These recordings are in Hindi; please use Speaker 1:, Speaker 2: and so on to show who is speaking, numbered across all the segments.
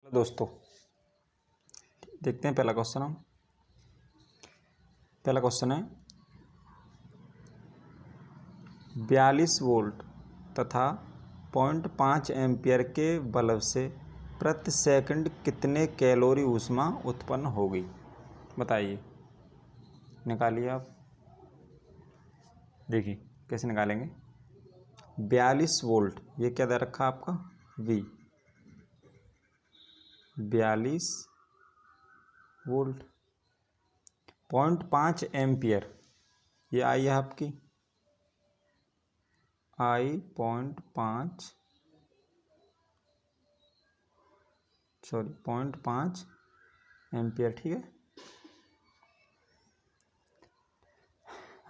Speaker 1: दोस्तों देखते हैं पहला क्वेश्चन। हम पहला क्वेश्चन है 42 वोल्ट तथा 0.5 एम्पियर के बल्ब से प्रति सेकंड कितने कैलोरी ऊष्मा उत्पन्न होगी, बताइए। निकालिए आप। देखिए कैसे निकालेंगे। 42 वोल्ट ये क्या दे रखा आपका V, 42 वोल्ट। 0.5 एम्पियर ये आई है आपकी I 0.5 एम्पियर, ठीक है।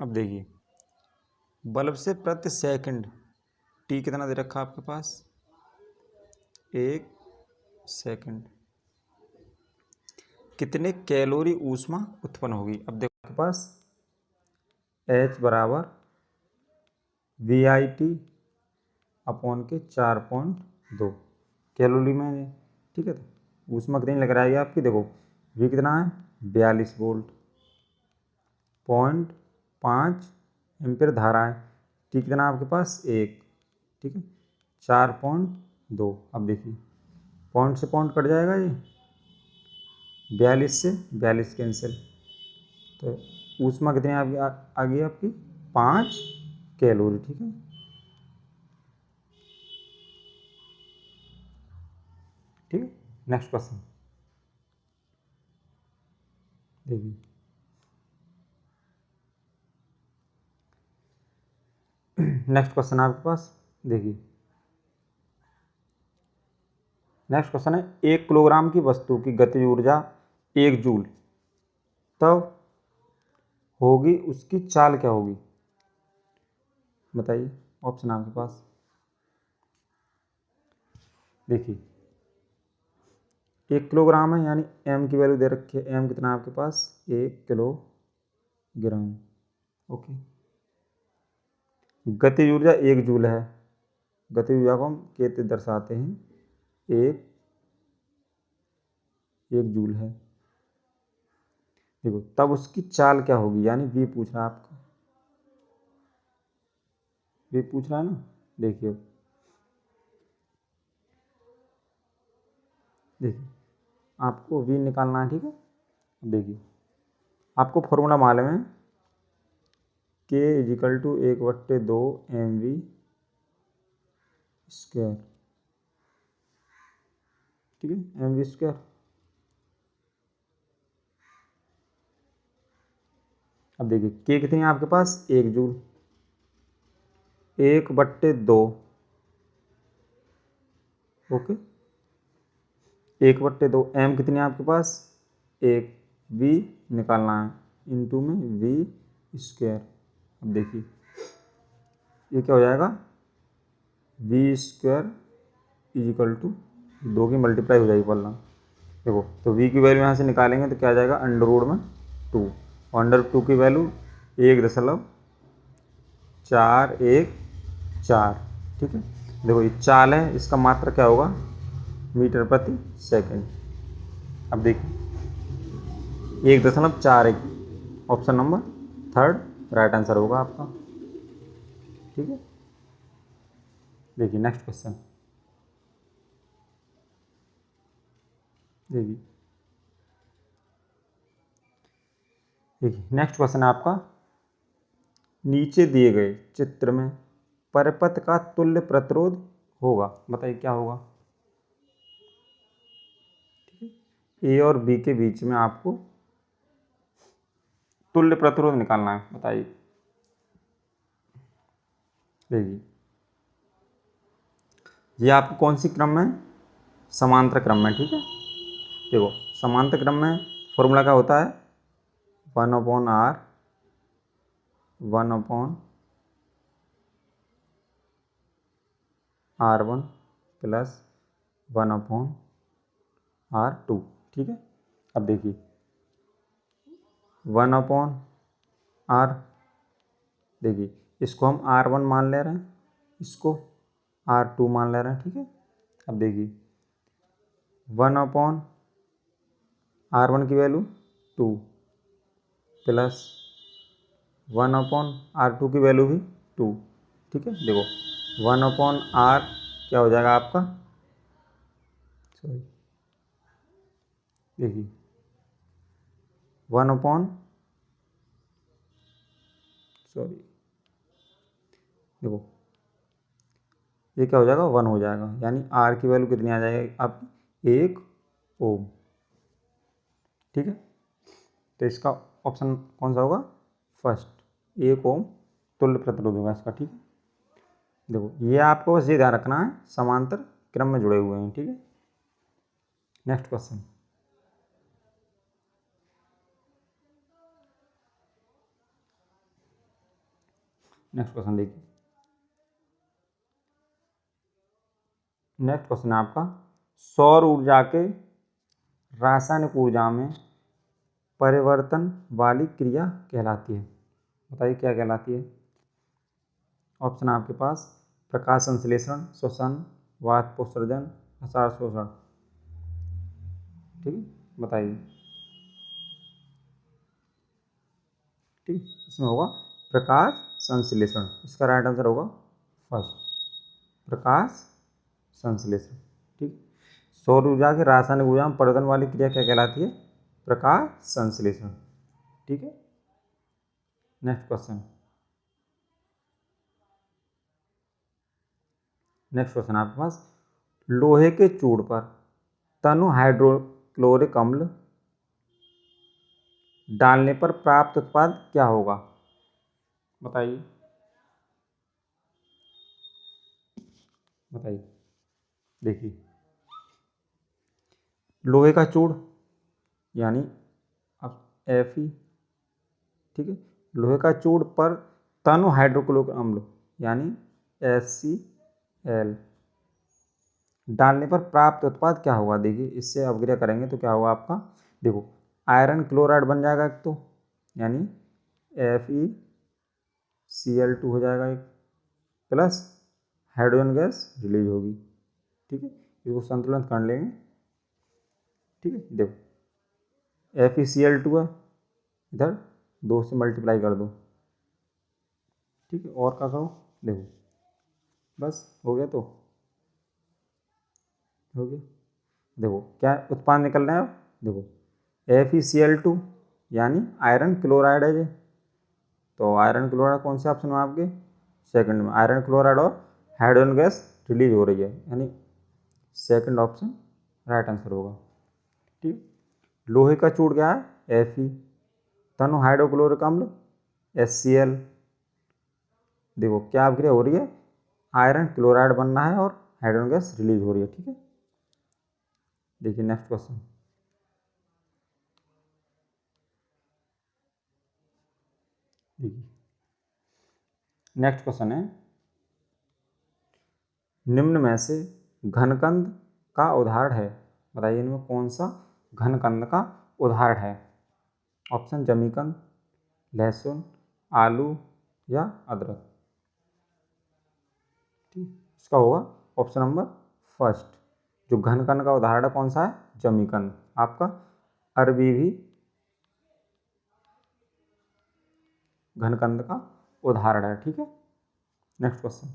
Speaker 1: अब देखिए बल्ब से प्रति सेकंड टी कितना दे रखा आपके पास, 1 सेकंड, कितने कैलोरी ऊष्मा उत्पन्न होगी। अब देखो आपके पास H बराबर VIT अपॉन के 4.2 कैलोरी में, ठीक है। तो ऊष्मा कितनी लग रहा है आपकी, देखो V कितना है 42 वोल्ट, 0.5 एम्पियर धारा है, टी कितना आपके पास 1, ठीक है, 4.2। अब देखिए पॉइंट से पॉइंट कट जाएगा, ये 42 से 42 कैंसिल, तो ऊष्मा कितनी आ गई आपकी 5 कैलोरी, ठीक है। ठीक है, नेक्स्ट क्वेश्चन देखिए। नेक्स्ट क्वेश्चन आपके पास देखिए। नेक्स्ट क्वेश्चन है 1 किलोग्राम की वस्तु की गतिज ऊर्जा 1 जूल तब होगी, उसकी चाल क्या होगी, बताइए। ऑप्शन आपके पास देखिए 1 किलोग्राम है यानी m की वैल्यू दे रखी है, m कितना आपके पास 1 किलोग्राम, ओके। गतिज ऊर्जा 1 जूल है, गतिज ऊर्जा को हम के से दर्शाते हैं, 1 जूल है। देखो तब उसकी चाल क्या होगी, यानी v पूछ रहा है आपका, v पूछ रहा है ना। देखिए आपको v निकालना है, ठीक है। देखिए आपको फॉर्मूला मालूम है K equal to 1/2 mv square, ठीक है, mv स्क्वायर। अब देखिए K कितनी है आपके पास 1 जूल, 1/2, ओके, 1/2, m कितनी है आपके पास 1, v निकालना है इनटू में v स्क्वायर। अब देखिए ये क्या हो जाएगा, v स्क्वायर इजिकल टू 2 की मल्टीप्लाई हो जाएगी पढ़ना। देखो तो v की वैल्यू यहाँ से निकालेंगे तो क्या आ जाएगा अंडर रूट में 2, और अंडर 2 की वैल्यू 1.414, ठीक है। देखो ये चाल है, इसका मात्रा क्या होगा मीटर प्रति सेकंड। अब देखिए 1.41, ऑप्शन नंबर 3 राइट आंसर होगा आपका, ठीक है। देखिए नेक्स्ट क्वेश्चन देखिए नेक्स्ट क्वेश्चन है आपका, नीचे दिए गए चित्र में परिपथ का तुल्य प्रतिरोध होगा, बताइए क्या होगा। ए और बी के बीच में आपको तुल्य प्रतिरोध निकालना है, बताइए। देखिए ये आपको कौन सी क्रम में, समांतर क्रम में, ठीक है। देखो समांतर क्रम में फॉर्मूला क्या होता है 1/r 1/r1 प्लस 1/r2, ठीक है। अब देखिए 1/r, देखिए इसको हम r1 मान ले रहे हैं, इसको r2 मान ले रहे हैं, ठीक है। अब देखिए 1/R1 की वैल्यू 2 प्लस 1/R2 की वैल्यू भी 2। ठीक है, देखो 1/R क्या हो जाएगा आपका, सॉरी देखिए 1 सॉरी देखो ये क्या हो जाएगा, 1 हो जाएगा, यानी R की वैल्यू कितनी आ जाएगी अब, 1 ओम। ठीक है, तो इसका ऑप्शन कौन सा होगा, फर्स्ट, 1 ओम तुल्य प्रतिरोध होगा इसका। ठीक है, देखो ये आपको बस ये ध्यान रखना है, समांतर क्रम में जुड़े हुए हैं। ठीक है, नेक्स्ट क्वेश्चन। नेक्स्ट क्वेश्चन देखिए, नेक्स्ट क्वेश्चन है आपका, सौर ऊर्जा के रासायनिक ऊर्जा में परिवर्तन वाली क्रिया कहलाती है। बताइए क्या कहलाती है। ऑप्शन है आपके पास, प्रकाश संश्लेषण, श्वसन, वाष्पोत्सर्जन, असार शोषण। ठीक है, बताइए। ठीक, इसमें होगा प्रकाश संश्लेषण, इसका राइट आंसर होगा फर्स्ट, प्रकाश संश्लेषण। ठीक, सौर ऊर्जा के रासायनिक ऊर्जा में परिवर्तन वाली क्रिया क्या कहलाती है, प्रकाश संश्लेषण। ठीक है, नेक्स्ट क्वेश्चन। नेक्स्ट क्वेश्चन आपके पास, लोहे के चूड़ पर तनु हाइड्रोक्लोरिक अम्ल डालने पर प्राप्त उत्पाद क्या होगा। बताइए, बताइए। देखिए लोहे का चूड़ यानी अब Fe, ठीक है, लोहे का चूड़ पर तनु हाइड्रोक्लोरिक अम्ल यानी HCl डालने पर प्राप्त उत्पाद क्या होगा। देखिए इससे अवग्रह करेंगे तो क्या होगा आपका, देखो आयरन क्लोराइड बन जाएगा एक तो, यानी FeCl2 हो जाएगा एक, प्लस हाइड्रोजन गैस रिलीज होगी। ठीक है, इसको संतुलन कर लेंगे। ठीक है, देखो FeCl2 है, इधर 2 से मल्टीप्लाई कर दो। ठीक है, और क्या करो, देखो बस हो गया, तो हो गया। देखो क्या उत्पाद निकल रहे हैं अब, देखो FeCl2 यानी आयरन क्लोराइड है ये, तो आयरन क्लोराइड कौन से ऑप्शन में आपके, सेकंड में, आयरन क्लोराइड और हाइड्रोजन गैस रिलीज हो रही है, यानी सेकंड ऑप्शन राइट आंसर होगा। ठीक, लोहे का चूड़ क्या है, Fe, तनु हाइड्रोक्लोरिक अम्ल HCl, देखो क्या अभिक्रिया हो रही है, आयरन क्लोराइड बनना है और हाइड्रोजन गैस रिलीज हो रही है। ठीक है, देखिए नेक्स्ट क्वेश्चन। देखिए नेक्स्ट क्वेश्चन है, निम्न में से घनकंद का उदाहरण है। बताइए इनमें कौन सा घनकंद का उदाहरण है। ऑप्शन जमीकंद, लहसुन, आलू या अदरक। ठीक, इसका होगा ऑप्शन नंबर फर्स्ट, जो घनकंद का उदाहरण है कौन सा है, जमीकंद। आपका अरबी भी घनकंद का उदाहरण है। ठीक है, नेक्स्ट क्वेश्चन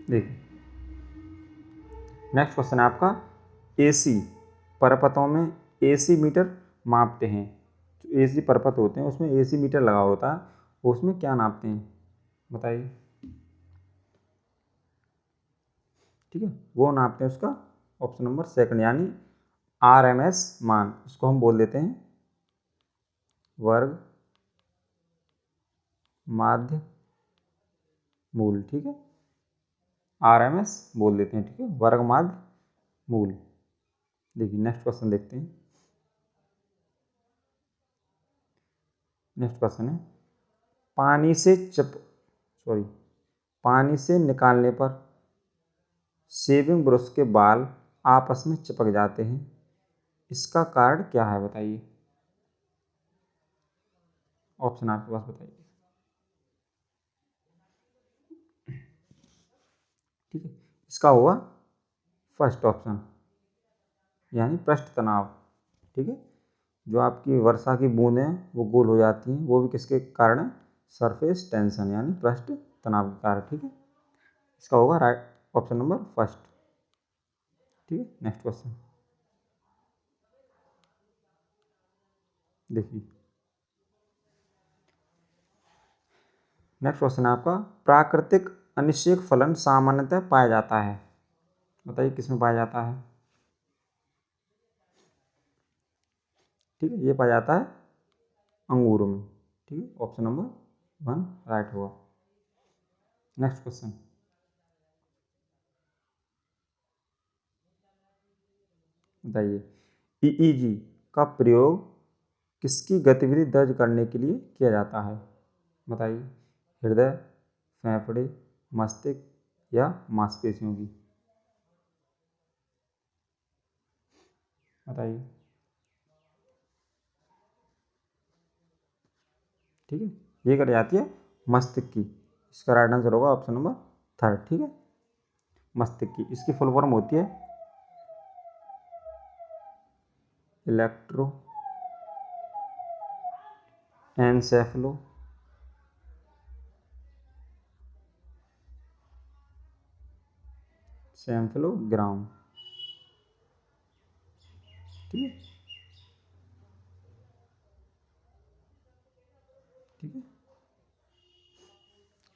Speaker 1: देखिए, नेक्स्ट क्वेश्चन है आपका, AC परपथों में AC मीटर मापते हैं। जो AC परपथ होते हैं उसमें AC मीटर लगा होता है, उसमें क्या नापते हैं, बताइए। ठीक है, वो नापते हैं उसका ऑप्शन नंबर सेकंड, यानी RMS मान, इसको हम बोल देते हैं वर्ग माध्य मूल। ठीक है, RMS बोल देते हैं। ठीक है, वर्ग माध्य मूल। देखिए नेक्स्ट क्वेश्चन देखते हैं। नेक्स्ट क्वेश्चन है, पानी से निकालने पर शेविंग ब्रश के बाल आपस में चिपक जाते हैं, इसका कारण क्या है, बताइए। ऑप्शन आपके पास, बताइए। ठीक है, इसका होगा फर्स्ट ऑप्शन, यानी पृष्ठ तनाव। ठीक है, जो आपकी वर्षा की बूंदें वो गोल हो जाती हैं, वो भी किसके कारण है? सरफेस टेंशन यानी पृष्ठ तनाव के कारण। ठीक है, इसका होगा राइट ऑप्शन नंबर फर्स्ट। ठीक है, नेक्स्ट क्वेश्चन देखिए। नेक्स्ट क्वेश्चन है आपका, प्राकृतिक अनिषेक फलन सामान्यतः पाया जाता है। बताइए किसमें पाया जाता है? ठीक है, ये पाया जाता है अंगूरों में। ठीक है, ऑप्शन नंबर 1 राइट होगा। नेक्स्ट क्वेश्चन, बताइए ईईजी का प्रयोग किसकी गतिविधि दर्ज करने के लिए किया जाता है? बताइए, हृदय, फेफड़े, मस्तिष्क या मांसपेशियों की? बताइए। ठीक है, ये कर जाती है मस्तिष्क की। इसका राइट आंसर होगा ऑप्शन नंबर 3। ठीक है, मस्तिष्क की, इसकी फुल फॉर्म होती है इलेक्ट्रो एनसेफलो सेम्फलोग्राम। ठीक है, ठीक है,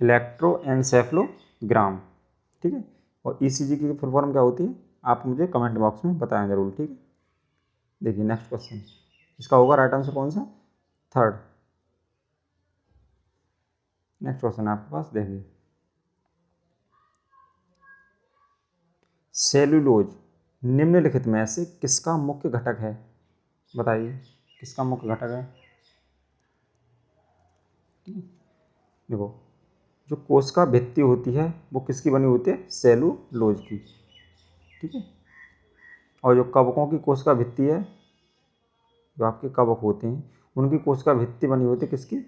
Speaker 1: इलेक्ट्रोएन्सेफलोग्राम। ठीक है, और ईसीजी की फुल फॉर्म क्या होती है आप मुझे कमेंट बॉक्स में बताएं जरूर। ठीक है, देखिए नेक्स्ट क्वेश्चन, इसका होगा राइट आंसर कौन सा? 3rd। नेक्स्ट क्वेश्चन आपके पास देखिए, सेल्यूलोज निम्नलिखित में से किसका मुख्य घटक है? बताइए किसका मुख्य घटक है? देखो, जो कोशिका भित्ति होती है वो किसकी बनी होती है? सेल्यूलोज की। ठीक है, और जो कवकों की कोशिका भित्ति है, जो आपके कवक होते हैं उनकी कोशिका भित्ति बनी होती है किसकी?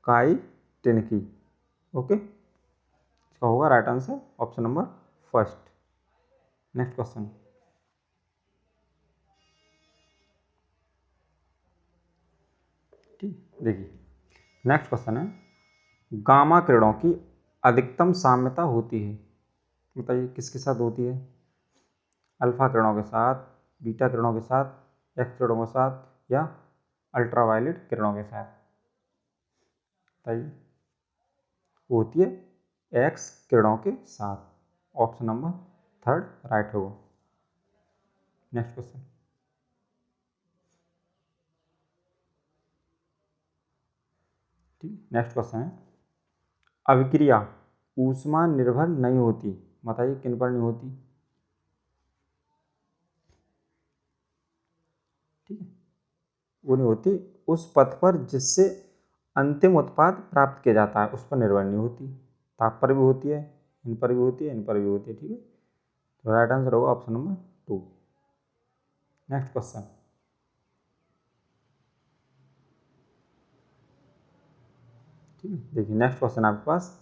Speaker 1: काइटिन की। ओके, इसका होगा right answer option number first. Next question, ठीक, देखिए नेक्स्ट क्वेश्चन है, गामा किरणों की अधिकतम साम्यता होती है। बताइए किसके साथ होती है? अल्फा किरणों के साथ, बीटा किरणों के साथ, एक्स किरणों के साथ या अल्ट्रावायलेट किरणों के साथ? बताइए, होती है एक्स किरणों के साथ। ऑप्शन नंबर 3 राइट होगा। नेक्स्ट क्वेश्चन, ठीक, नेक्स्ट क्वेश्चन है, अभिक्रिया ऊष्मा निर्भर नहीं होती। बताइए किन पर नहीं होती? ठीक है, वो नहीं होती उस पथ पर जिससे अंतिम उत्पाद प्राप्त किया जाता है, उस पर निर्भर नहीं होती। ताप पर भी होती है, इन पर भी होती है, इन पर भी होती है। ठीक है, तो राइट आंसर होगा ऑप्शन नंबर 2। नेक्स्ट क्वेश्चन, ठीक है, देखिए नेक्स्ट क्वेश्चन आपके पास,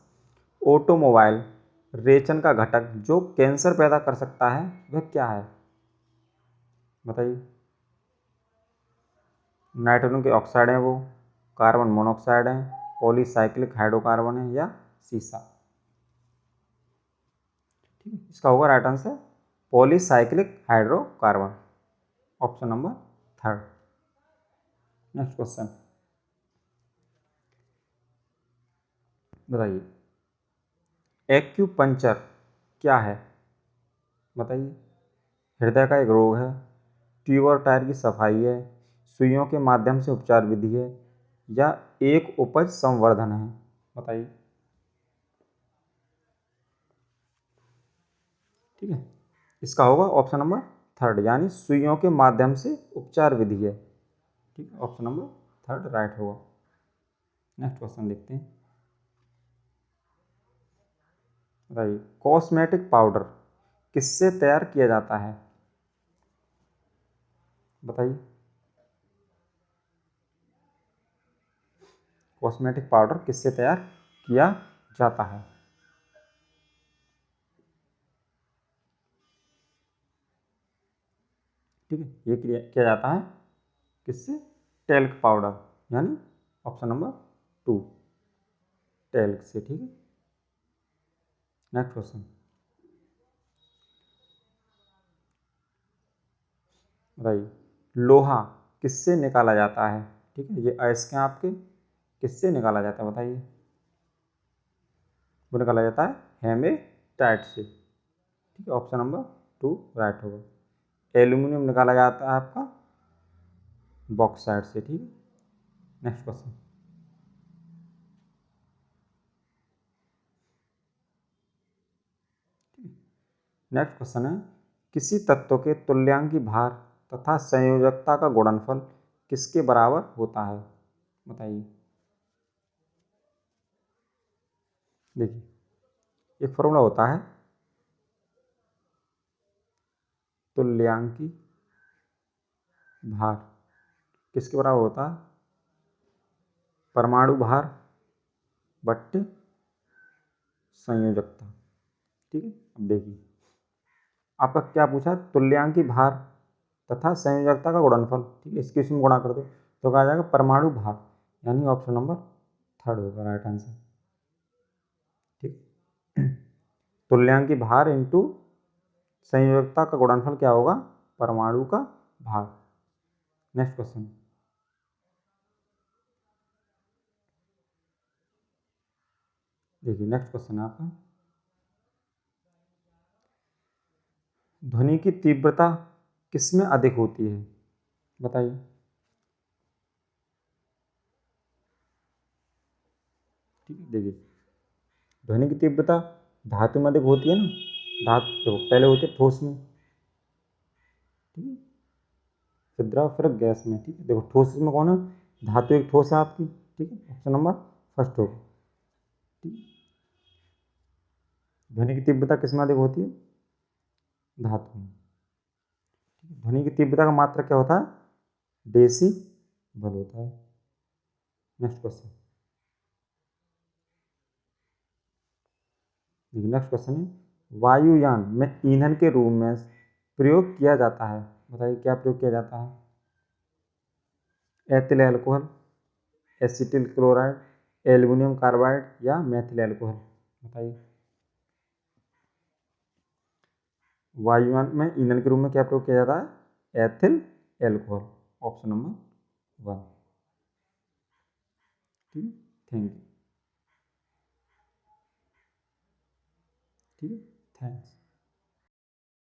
Speaker 1: ऑटोमोबाइल रेचन का घटक जो कैंसर पैदा कर सकता है वह क्या है? बताइए, नाइट्रोजन के ऑक्साइड है वो, कार्बन मोनोऑक्साइड है, पॉलीसाइक्लिक हाइड्रोकार्बन है या सीसा? ठीक है, इसका होगा right answer polycyclic hydrocarbon, option number 3। Next question, बताइए एक्यूपंक्चर क्या है? बताइए, हृदय का एक रोग है, ट्यूब और टायर की सफाई है, सुइयों के माध्यम से उपचार विधि है या एक उपज संवर्धन है? बताइए। ठीक है, इसका होगा ऑप्शन नंबर 3 यानी सुइयों के माध्यम से उपचार विधि है। ठीक है, ऑप्शन नंबर 3 राइट होगा। नेक्स्ट क्वेश्चन देखते हैं, बताइए कॉस्मेटिक पाउडर किससे तैयार किया जाता है? बताइए, कॉस्मेटिक पाउडर किससे तैयार किया जाता है? ठीक है, ये किया जाता है किससे? टेल्क पाउडर, यानी ऑप्शन नंबर 2 टेल्क से। ठीक है, नेक्स्ट क्वेश्चन बताइए, लोहा किससे निकाला जाता है? ठीक है, ये अयस्क हैं आपके, किससे निकाला जाता है बताइए? वो निकाला जाता है हेमेटाइट से। ठीक है, ऑप्शन नंबर 2 राइट होगा। एल्यूमिनियम निकाला जाता है आपका बॉक्साइट से। ठीक है, नेक्स्ट क्वेश्चन नेक्स्ट क्वेश्चन है, किसी तत्व के तुल्यांकी भार तथा संयोजकता का गुणनफल किसके बराबर होता है बताइए? देखिए, एक फॉर्मूला होता है तुल्यांकी भार किसके बराबर होता है? परमाणु भार बट्टे संयोजकता। ठीक है, अब देखिए आपका क्या पूछा, तुल्यांकी भार तथा संयोजकता का गुणनफल। ठीक है, इसके इसमें गुणा कर दो तो कहा जाएगा परमाणु भार, यानी ऑप्शन नंबर 3 होगा राइट आंसर। ठीक, तुल्यांकी भार इंटू संयोजकता का गुणनफल क्या होगा? परमाणु का भार। नेक्स्ट क्वेश्चन देखिए, नेक्स्ट क्वेश्चन है आपका, ध्वनि की तीव्रता किसमें अधिक होती है बताइए? ठीक है, देखिए ध्वनि की तीव्रता धातु में अधिक होती है ना, धातु देखो पहले होती है ठोस में, ठीक है, फिर द्रव, फिर गैस में। ठीक है, देखो ठोस में कौन है? धातु एक ठोस है आपकी। ठीक है, ऑप्शन नंबर फर्स्ट होगा। ठीक है, ध्वनि की तीव्रता किस में अधिक होती है? धातु में। ठीक है, ध्वनि की तीव्रता का मात्रक क्या होता है? डेसिबल होता है। नेक्स्ट क्वेश्चन देखिए, नेक्स्ट क्वेश्चन है, वायुयान में ईंधन के रूप में प्रयोग किया जाता है बताइए? क्या प्रयोग किया जाता है? Ethyl alcohol, acetyl chloride, aluminium carbide या मेथिल एल्कोहल बताइए? वायुयान में ईंधन के रूप में क्या प्रयोग किया जाता है? Ethyl alcohol, option number 1। ठीक है, थैंक यू। ठीक है, थैंक्स।